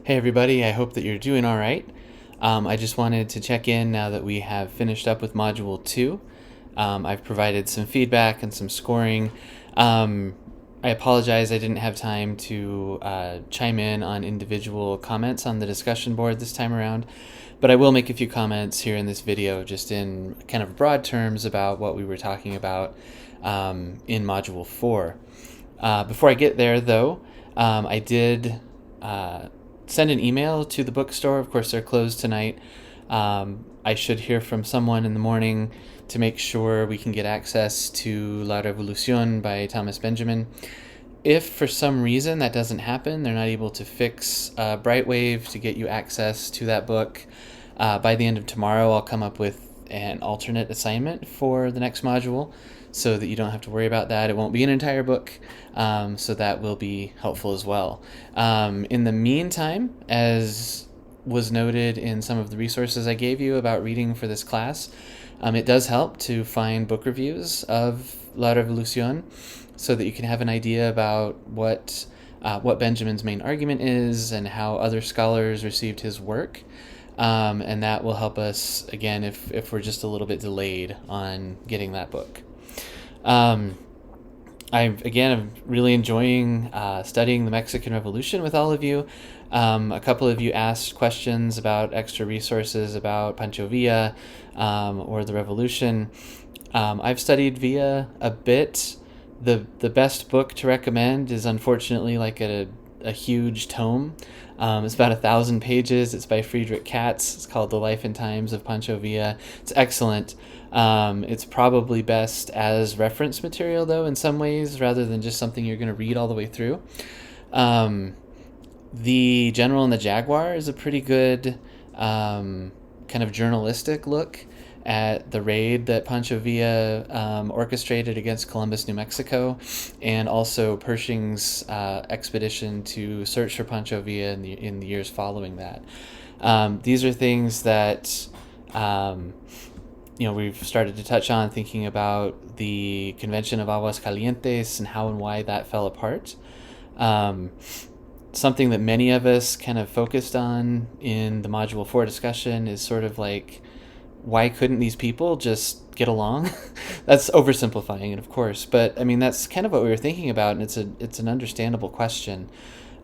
Hey everybody, I hope that you're doing all right. I just wanted to check in now that we have finished up with Module 2. I've provided some feedback and some scoring. Um, I apologize I didn't have time to chime in on individual comments on the discussion board this time around, but I will make a few comments here in this video just in kind of broad terms about what we were talking about in Module 4. Before I get there, though, I did send an email to the bookstore. Of course, they're closed tonight. I should hear from someone in the morning to make sure we can get access to La Revolución by Thomas Benjamin. If for some reason that doesn't happen, they're not able to fix Brightwave to get you access to that book, by the end of tomorrow, I'll come up with an alternate assignment for the next module so that you don't have to worry about that. It won't be an entire book, so that will be helpful as well. In the meantime, as was noted in some of the resources I gave you about reading for this class, it does help to find book reviews of La Revolución so that you can have an idea about what Benjamin's main argument is and how other scholars received his work. And that will help us, again, if we're just a little bit delayed on getting that book. I'm really enjoying studying the Mexican Revolution with all of you. A couple of you asked questions about extra resources about Pancho Villa or the Revolution. I've studied Villa a bit. The best book to recommend is unfortunately like a huge tome. It's about 1,000 pages. It's by Friedrich Katz. It's called The Life and Times of Pancho Villa. It's excellent. It's probably best as reference material, though, in some ways, rather than just something you're going to read all the way through. The General and the Jaguar is a pretty good kind of journalistic look at the raid that Pancho Villa orchestrated against Columbus, New Mexico, and also Pershing's expedition to search for Pancho Villa in the years following that. These are things that we've started to touch on, thinking about the Convention of Aguascalientes and how and why that fell apart. Something that many of us kind of focused on in the Module 4 discussion is sort of like, why couldn't these people just get along? That's oversimplifying it, of course, but I mean that's kind of what we were thinking about, and it's an understandable question.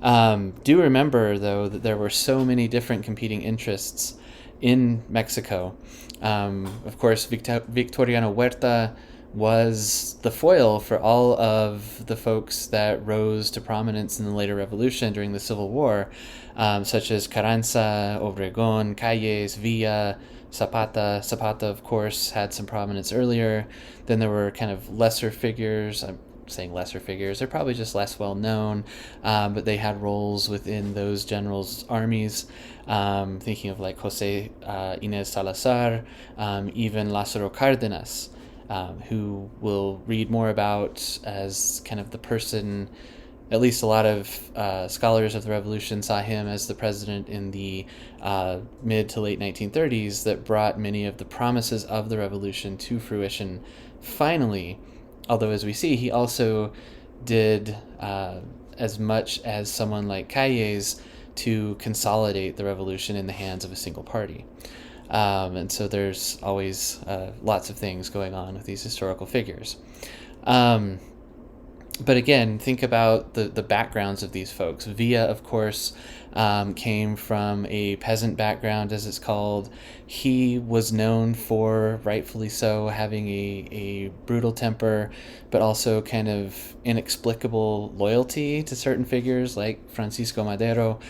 Do remember, though, that there were so many different competing interests in Mexico. Of course, Victoriano Huerta was the foil for all of the folks that rose to prominence in the later revolution during the Civil War, such as Carranza, Obregón, Calles, Villa, Zapata. Zapata, of course, had some prominence earlier. Then there were kind of lesser figures. I'm saying lesser figures. They're probably just less well known, but they had roles within those generals' armies. Thinking of like Jose Inez Salazar, even Lázaro Cárdenas, who we'll read more about as kind of the person. At least a lot of scholars of the revolution saw him as the president in the mid to late 1930s that brought many of the promises of the revolution to fruition finally. Although, as we see, he also did as much as someone like Calles to consolidate the revolution in the hands of a single party. And so there's always lots of things going on with these historical figures. But again, think about the backgrounds of these folks. Villa, of course, came from a peasant background, as it's called. He was known for, rightfully so, having a brutal temper, but also kind of inexplicable loyalty to certain figures like Francisco Madero.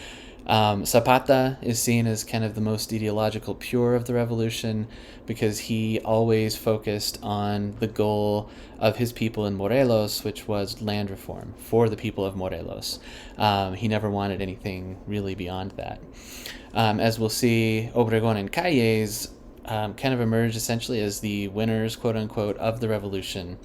Zapata is seen as kind of the most ideological pure of the revolution because he always focused on the goal of his people in Morelos, which was land reform for the people of Morelos. He never wanted anything really beyond that. As we'll see, Obregón and Calles kind of emerged essentially as the winners, quote unquote, of the revolution.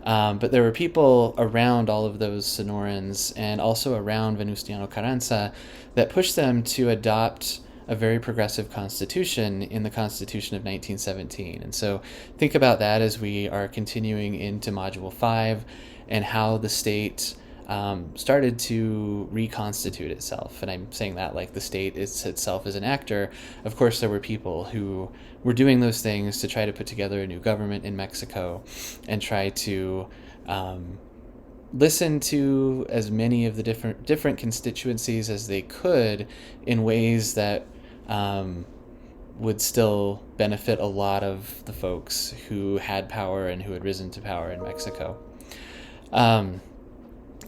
But there were people around all of those Sonorans and also around Venustiano Carranza that pushed them to adopt a very progressive constitution in the Constitution of 1917. And so think about that as we are continuing into Module 5 and how the state started to reconstitute itself. And I'm saying that like the state itself as an actor. Of course, there were people who were doing those things to try to put together a new government in Mexico and try to listen to as many of the different constituencies as they could in ways that would still benefit a lot of the folks who had power and who had risen to power in Mexico.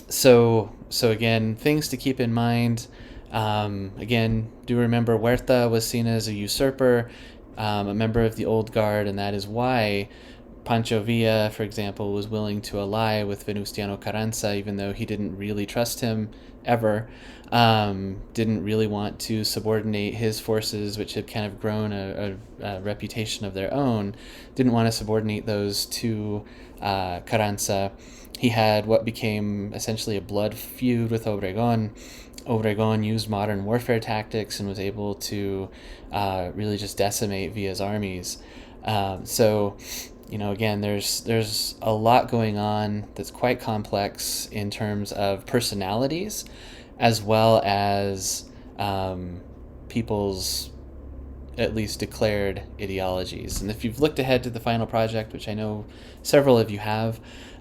So again, things to keep in mind. Again, do remember Huerta was seen as a usurper, a member of the old guard, and that is why Pancho Villa, for example, was willing to ally with Venustiano Carranza, even though he didn't really trust him ever, didn't really want to subordinate his forces, which had kind of grown a reputation of their own, didn't want to subordinate those to Carranza. He had what became essentially a blood feud with Obregón. Obregón used modern warfare tactics and was able to really just decimate Villa's armies. So, again, there's a lot going on that's quite complex in terms of personalities, as well as people's at least declared ideologies. And if you've looked ahead to the final project, which I know several of you have,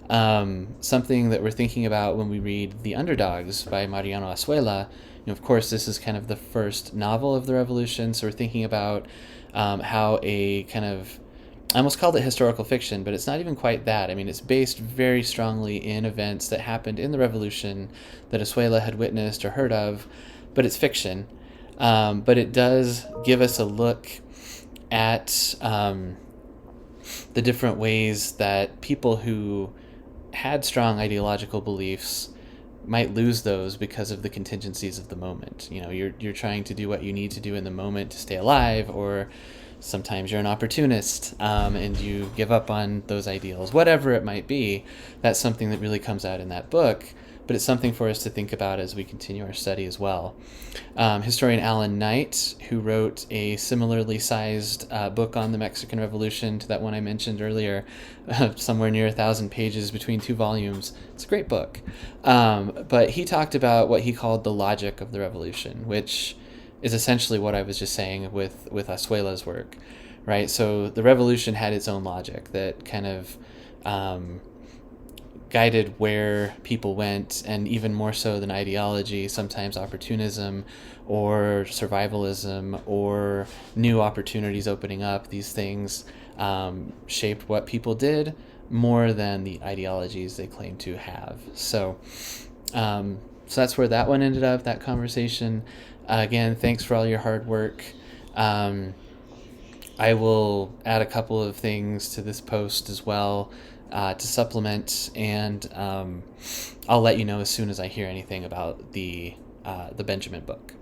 something that we're thinking about when we read The Underdogs by Mariano Azuela, of course, this is kind of the first novel of the revolution, so we're thinking about how a kind of, I almost called it historical fiction, but it's not even quite that. I mean, it's based very strongly in events that happened in the revolution that Azuela had witnessed or heard of, but it's fiction. But it does give us a look at the different ways that people who had strong ideological beliefs might lose those because of the contingencies of the moment. You're trying to do what you need to do in the moment to stay alive, or sometimes you're an opportunist and you give up on those ideals. Whatever it might be, that's something that really comes out in that book, but it's something for us to think about as we continue our study as well. Historian Alan Knight, who wrote a similarly sized book on the Mexican Revolution to that one I mentioned earlier, somewhere near 1,000 pages between 2 volumes. It's a great book. But he talked about what he called the logic of the revolution, which is essentially what I was just saying with Azuela's work, right? So the revolution had its own logic that kind of guided where people went, and even more so than ideology, sometimes opportunism or survivalism or new opportunities opening up. These things shaped what people did more than the ideologies they claimed to have. So that's where that one ended up, that conversation. Again, thanks for all your hard work. I will add a couple of things to this post as well to supplement, and I'll let you know as soon as I hear anything about the Benjamin book.